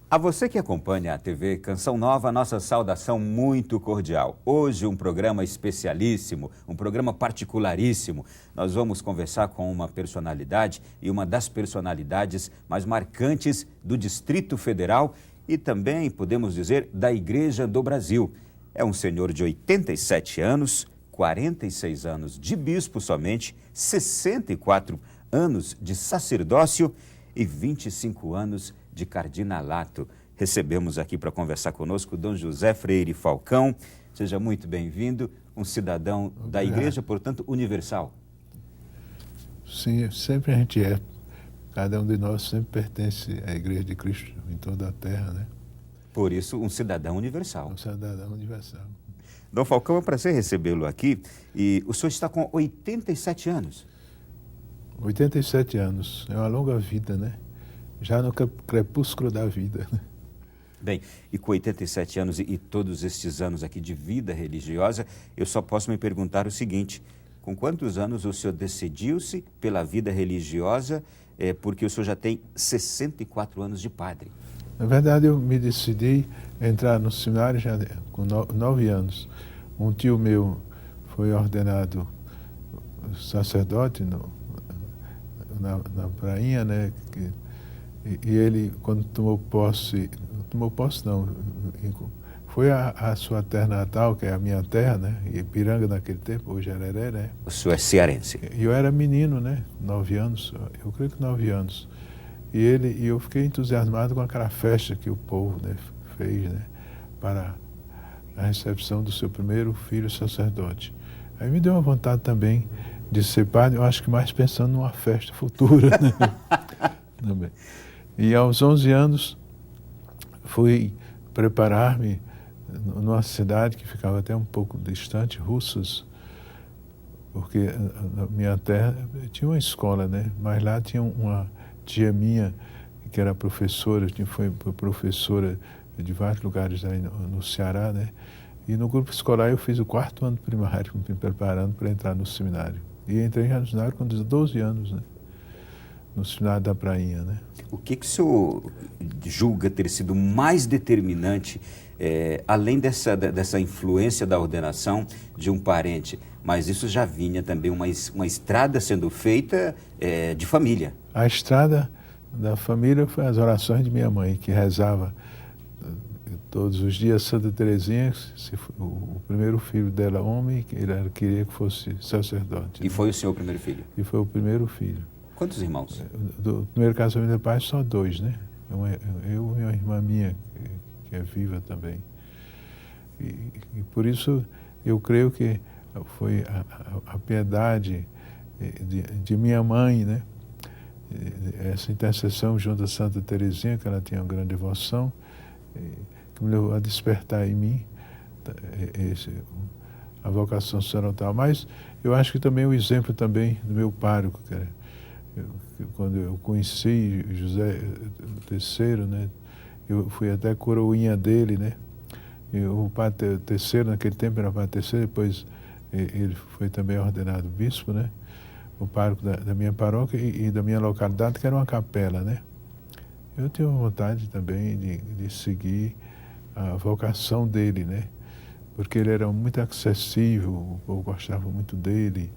A você que acompanha a TV Canção Nova, nossa saudação muito cordial. Hoje um programa especialíssimo, um programa particularíssimo. Nós vamos conversar com uma personalidade e uma das personalidades mais marcantes do Distrito Federal e também, podemos dizer, da Igreja do Brasil. É um senhor de 87 anos, 46 anos de bispo somente, 64 anos de sacerdócio e 25 anos de cardinalato. Recebemos aqui para conversar conosco Dom José Freire Falcão. Seja muito bem-vindo, um cidadão da Igreja, portanto, universal. Sim, sempre a gente é. Cada um de nós sempre pertence à Igreja de Cristo em toda a terra, né? Por isso, um cidadão universal. Um cidadão universal. Dom Falcão, é um prazer recebê-lo aqui. E o senhor está com 87 anos. 87 anos, é uma longa vida, né? Já no crepúsculo da vida. Bem, e com 87 anos e todos estes anos aqui de vida religiosa, eu só posso me perguntar o seguinte: com quantos anos o senhor decidiu-se pela vida religiosa, porque o senhor já tem 64 anos de padre? Na verdade, eu me decidi a entrar no seminário já com 9 anos. Um tio meu foi ordenado sacerdote na prainha, né? E ele, quando tomou posse não, foi a sua terra natal, que é a minha terra, né? Ipiranga naquele tempo, hoje é Areré, né? O senhor é cearense? E eu era menino, né? 9 anos, eu creio que 9 anos. E eu fiquei entusiasmado com aquela festa que o povo, né, fez, né? Para a recepção do seu primeiro filho sacerdote. Aí me deu uma vontade também de ser padre, eu acho que mais pensando numa festa futura, né? Também. E aos 11 anos fui preparar-me numa cidade que ficava até um pouco distante, Russas, porque na minha terra tinha uma escola, né? Mas lá tinha uma tia minha que era professora, foi professora de vários lugares aí no Ceará, né? E no grupo escolar eu fiz o 4º ano primário, me preparando para entrar no seminário. E entrei já no seminário com 12 anos, né? No seminário da Prainha, né? O que o senhor julga ter sido mais determinante, além dessa influência da ordenação de um parente, mas isso já vinha também uma estrada sendo feita de família? A estrada da família foi as orações de minha mãe, que rezava todos os dias Santa Teresinha, o primeiro filho dela, homem, ele queria que fosse sacerdote. E foi o senhor o primeiro filho? E foi o primeiro filho. Quantos irmãos? Do primeiro casamento do pai, só 2, né? Eu e uma irmã minha, que é viva também. E por isso eu creio que foi a piedade de minha mãe, né? Essa intercessão junto a Santa Teresinha, que ela tinha uma grande devoção, que me levou a despertar em mim a vocação sacerdotal. Mas eu acho que também o exemplo também do meu pároco, quando eu conheci José III, né? Eu fui até coroinha dele, né? E o Padre III, naquele tempo era Padre III, depois ele foi também ordenado bispo, né? O pároco da minha paróquia e da minha localidade, que era uma capela, né? Eu tenho vontade também de seguir a vocação dele, né? Porque ele era muito acessível, o povo gostava muito dele.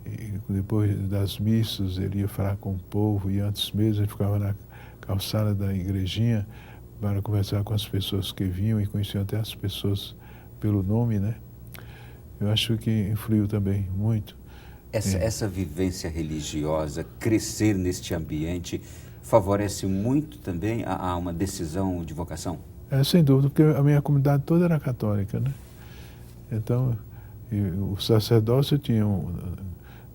E depois das missas ele ia falar com o povo, e antes mesmo ele ficava na calçada da igrejinha para conversar com as pessoas que vinham e conheciam até as pessoas pelo nome, né? Eu acho que influiu também muito. Essa vivência religiosa, crescer neste ambiente, favorece muito também a uma decisão de vocação? Sem dúvida, porque a minha comunidade toda era católica, né? Então, o sacerdócio tinha,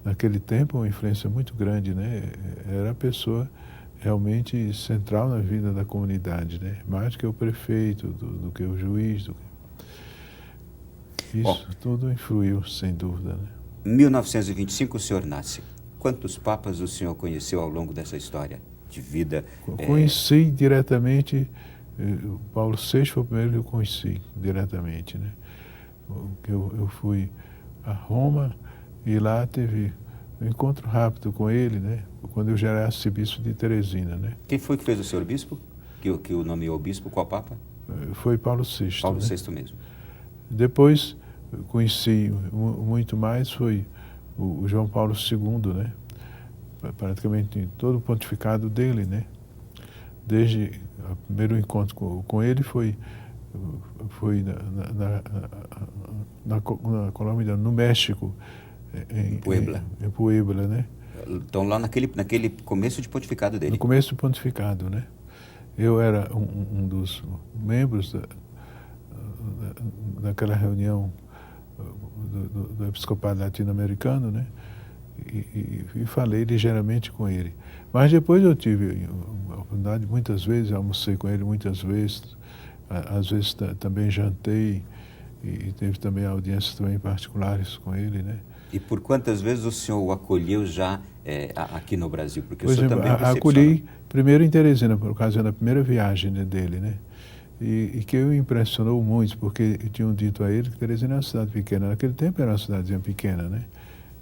naquele tempo, uma influência muito grande, né? Era a pessoa realmente central na vida da comunidade, né? Mais do que o prefeito, do que o juiz. Isso tudo influiu, sem dúvida, né? Em 1925 o senhor nasce. Quantos papas o senhor conheceu ao longo dessa história de vida? Conheci diretamente, o Paulo VI foi o primeiro que eu conheci diretamente, né? Eu fui a Roma e lá teve um encontro rápido com ele, né? Quando eu já era arcebispo de Teresina, né? Quem foi que fez o senhor bispo? que o nomeou bispo, qual Papa? Foi Paulo VI. Paulo né? VI mesmo. Depois conheci muito mais, foi o João Paulo II, né? Praticamente todo o pontificado dele, né? Desde o primeiro encontro com ele foi na Colômbia, no México, em Puebla, né? Então, lá naquele começo de pontificado dele. No começo do pontificado, né? Eu era um dos membros daquela reunião do episcopado latino-americano, né? E falei ligeiramente com ele. Mas depois eu tive a oportunidade, muitas vezes, almocei com ele muitas vezes, às vezes também jantei, e teve também audiências também particulares com ele, né? E por quantas vezes o senhor o acolheu já aqui no Brasil? Porque Por exemplo, acolhi primeiro em Teresina, por ocasião da primeira viagem dele, né? E que o impressionou muito, porque tinham dito a ele que Teresina era uma cidade pequena. Naquele tempo era uma cidadezinha pequena, né?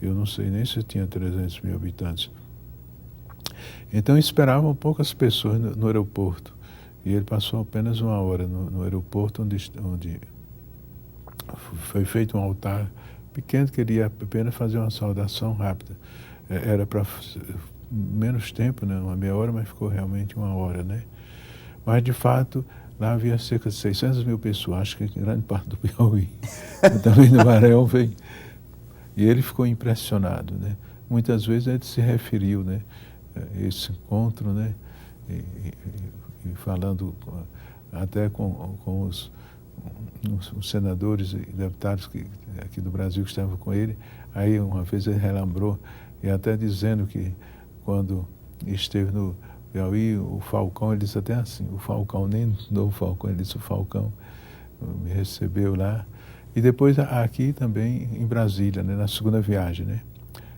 Eu não sei nem se tinha 300 mil habitantes. Então esperavam poucas pessoas no aeroporto. E ele passou apenas uma hora no aeroporto, onde foi feito um altar pequeno, que ele ia apenas fazer uma saudação rápida. Era para menos tempo, né? Uma meia hora, mas ficou realmente uma hora, né? Mas, de fato, lá havia cerca de 600 mil pessoas, acho que grande parte do Piauí. Também do Maranhão veio. E ele ficou impressionado, né? Muitas vezes ele se referiu, né, a esse encontro, né, e falando até com os senadores e deputados aqui do Brasil que estavam com ele. Aí uma vez ele relembrou, e até dizendo que quando esteve no Piauí, o Falcão, ele disse até assim, o Falcão, nem o Falcão, ele disse o Falcão me recebeu lá. E depois aqui também em Brasília, né, na segunda viagem, né,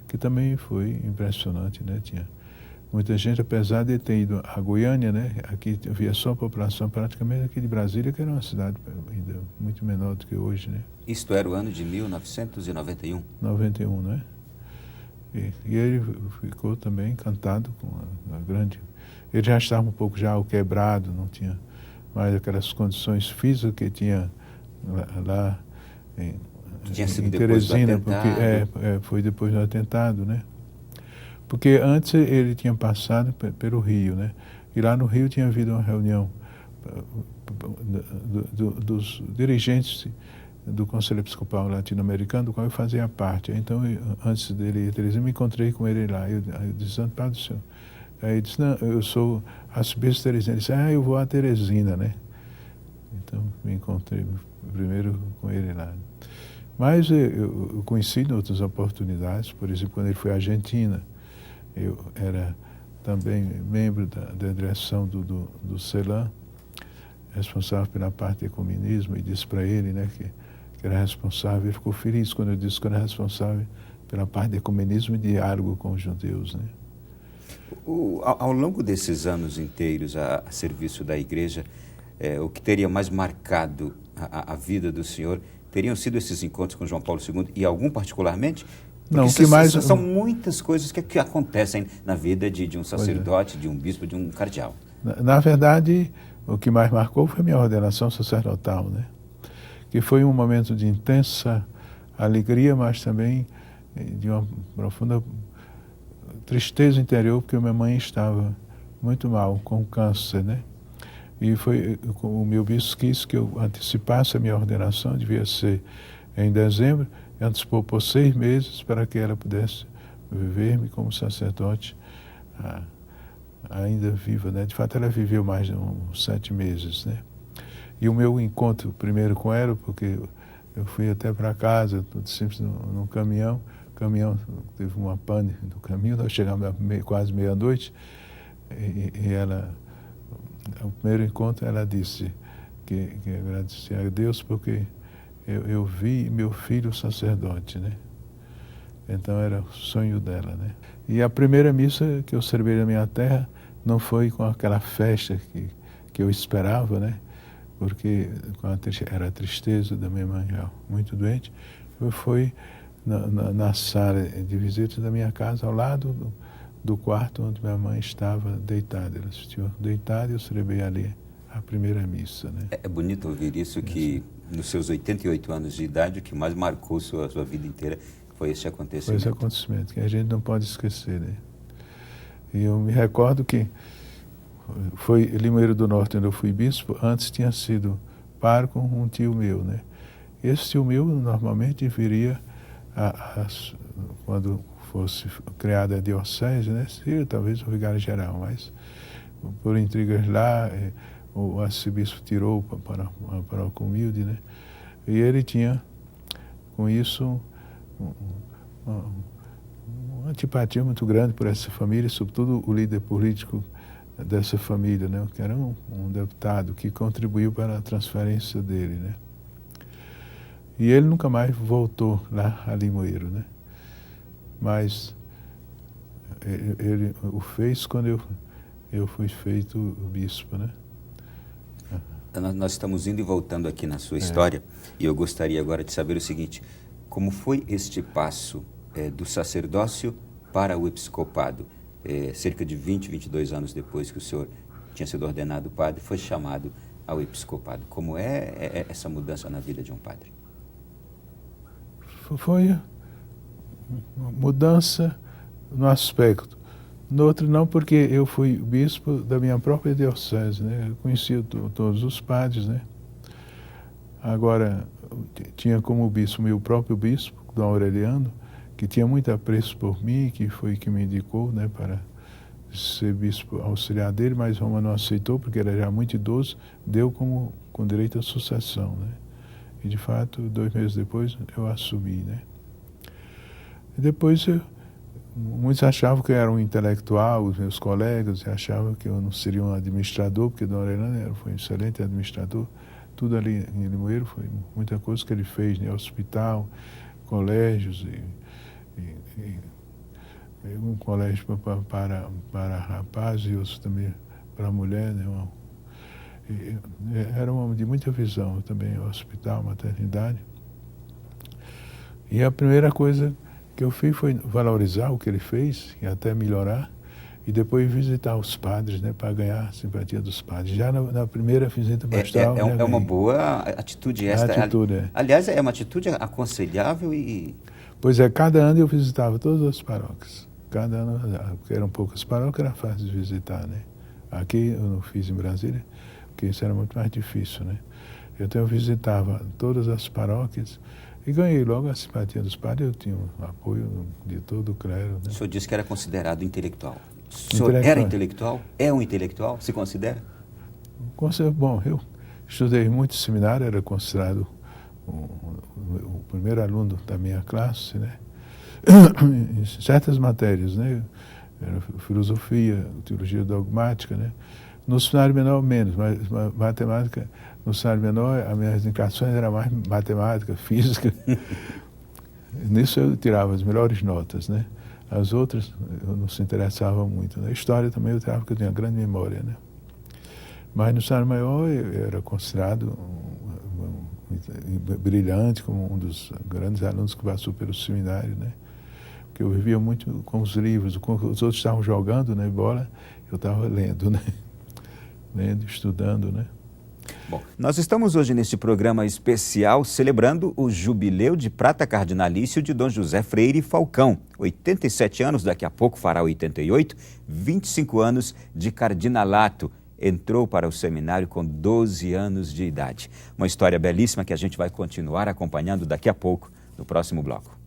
que também foi impressionante, né, tinha muita gente, apesar de ter ido a Goiânia, né, aqui havia só a população praticamente aqui de Brasília, que era uma cidade ainda muito menor do que hoje, né. Isto era o ano de 1991? 91, né. E ele ficou também encantado com a grande... Ele já estava um pouco já quebrado, não tinha mais aquelas condições físicas que tinha lá em Teresina, porque foi depois do atentado, né? Porque antes ele tinha passado pelo Rio, né? E lá no Rio tinha havido uma reunião dos dirigentes do Conselho Episcopal Latino-Americano, do qual eu fazia parte. Então, antes dele ir a Teresina, me encontrei com ele lá. Eu disse, Santo Padre do Senhor. Aí ele disse, não, eu sou arcebispo Teresina. Ele disse, eu vou a Teresina, né? Então, me encontrei primeiro com ele lá. Mas eu conheci em outras oportunidades, por exemplo, quando ele foi à Argentina, eu era também membro da direção do CELAM, responsável pela parte de ecumenismo, e disse para ele, né, que era responsável. Ele ficou feliz quando eu disse que era responsável pela parte de ecumenismo e diálogo com os judeus, né? Ao longo desses anos inteiros a serviço da igreja, o que teria mais marcado a vida do senhor teriam sido esses encontros com João Paulo II, e algum particularmente? Porque não, que mais... São muitas coisas que acontecem na vida de um sacerdote, de um bispo, de um cardeal. Na verdade, o que mais marcou foi a minha ordenação sacerdotal, né? Que foi um momento de intensa alegria, mas também de uma profunda tristeza interior, porque minha mãe estava muito mal, com câncer, né? E foi o meu bispo quis que eu antecipasse a minha ordenação, devia ser em dezembro, e antecipou por 6 meses para que ela pudesse viver-me como sacerdote ainda viva, né? De fato, ela viveu mais de uns 7 meses, né? E o meu encontro primeiro com ela, porque eu fui até para casa, tudo simples, num caminhão. O caminhão teve uma pane no caminho, nós chegamos quase meia-noite, e ela, no primeiro encontro, ela disse que agradecia a Deus porque eu vi meu filho sacerdote, né? Então era o sonho dela, né? E a primeira missa que eu celebrei na minha terra não foi com aquela festa que eu esperava, né? Porque era a tristeza da minha mãe já muito doente. Foi na sala de visitas da minha casa, ao lado do quarto onde minha mãe estava deitada. Ela assistiu deitada e eu celebrei ali a primeira missa, né? É bonito ouvir isso, que nos seus 88 anos de idade, o que mais marcou sua vida inteira foi esse acontecimento. Foi esse acontecimento, que a gente não pode esquecer, né? E eu me recordo que foi Limoeiro do Norte, onde eu fui bispo, antes tinha sido pároco um tio meu, né? Esse tio meu normalmente viria, quando fosse criada a diocese, né? Seria talvez o vigário-geral, mas por intrigas lá, o arcebispo tirou para uma paróquia humilde, né? E ele tinha, com isso, uma antipatia muito grande por essa família, sobretudo o líder político dessa família, né? Que era um deputado que contribuiu para a transferência dele, né? E ele nunca mais voltou lá a Limoeiro, né? Mas ele o fez quando eu fui feito bispo, né? Nós estamos indo e voltando aqui na sua história, e eu gostaria agora de saber o seguinte: como foi este passo do sacerdócio para o episcopado? Cerca de 22 anos depois que o senhor tinha sido ordenado padre, foi chamado ao episcopado. Como é essa mudança na vida de um padre? Foi uma mudança no aspecto. No outro não, porque eu fui bispo da minha própria diocese, né? Eu conhecia todos os padres, né? Agora, tinha como bispo meu próprio bispo, Dom Aureliano, que tinha muito apreço por mim, que foi que me indicou, né, para ser bispo auxiliar dele, mas Roma não aceitou, porque ele era já muito idoso, deu com direito à sucessão, né? E, de fato, 2 meses depois, eu assumi, né? E depois, muitos achavam que eu era um intelectual, os meus colegas, achavam que eu não seria um administrador, porque Dom Aureliano foi um excelente administrador. Tudo ali em Limoeiro foi muita coisa que ele fez, né? Hospital, colégios, um colégio para rapazes e outros também para mulher, né? Era um homem de muita visão também, hospital, maternidade. E a primeira coisa que eu fiz foi valorizar o que ele fez e até melhorar, e depois visitar os padres, né, para ganhar a simpatia dos padres. Já na primeira visita pastoral... É uma boa atitude esta. Aliás, é uma atitude aconselhável e... Pois é, cada ano eu visitava todas as paróquias. Cada ano, porque eram poucas paróquias, era fácil de visitar, né? Aqui eu não fiz em Brasília, porque isso era muito mais difícil, né? Então eu visitava todas as paróquias e ganhei logo a simpatia dos padres. Eu tinha o apoio de todo o clero, né? O senhor disse que era considerado intelectual. O senhor era intelectual? É um intelectual? Se considera? Bom, eu estudei muito seminário, era considerado o primeiro aluno da minha classe, né? Em certas matérias, né? Era filosofia, teologia dogmática, né? No seminário menor, menos, mas matemática, no seminário menor, as minhas indicações eram mais matemática, física. Nisso eu tirava as melhores notas, né? As outras eu não se interessava muito, né? História também eu tirava porque eu tinha grande memória, né? Mas no seminário maior eu era considerado brilhante, como um dos grandes alunos que passou pelo seminário, né? Porque eu vivia muito com os livros, com os outros estavam jogando, né, bola, eu estava lendo, né? Lendo, estudando, né? Bom, nós estamos hoje neste programa especial celebrando o jubileu de prata cardinalício de Dom José Freire Falcão. 87 anos, daqui a pouco fará 88, 25 anos de cardinalato. Entrou para o seminário com 12 anos de idade. Uma história belíssima que a gente vai continuar acompanhando daqui a pouco, no próximo bloco.